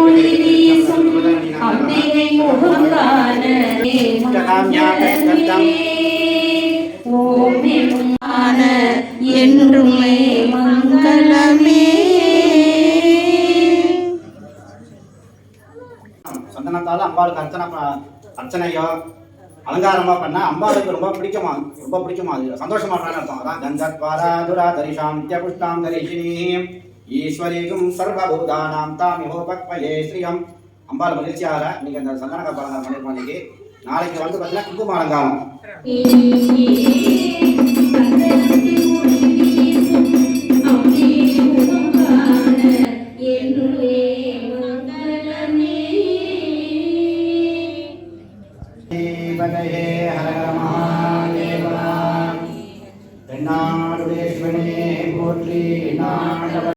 மொழி வீசும் அம்பிகை முகங்கான ஓம் என்றுமே மங்களமே. சந்தனத்தால அம்பாளுக்கு அர்ச்சனையோ அலங்காரமா பண்ண அம்பாளுக்கு ரொம்ப பிடிக்குமா, ரொம்ப பிடிக்குமா, அது சந்தோஷமா அர்த்தம். அதான் கந்தத்வாராதுரா தரிஷாம் நித்யபுஷ்டாம் தரிஷினீம் ஈஸ்வரீகும் சர்வபூதானாம் தாமிஹோபக்வயே ஸ்ரீயம். அம்பாள் மகிழ்ச்சியாக நீங்க இந்த சந்தன காப்பு அலங்காரம் பண்ணிருக்கோம். நாளைக்கு வந்து பார்த்தீங்கன்னா குங்கும அலங்காரம்.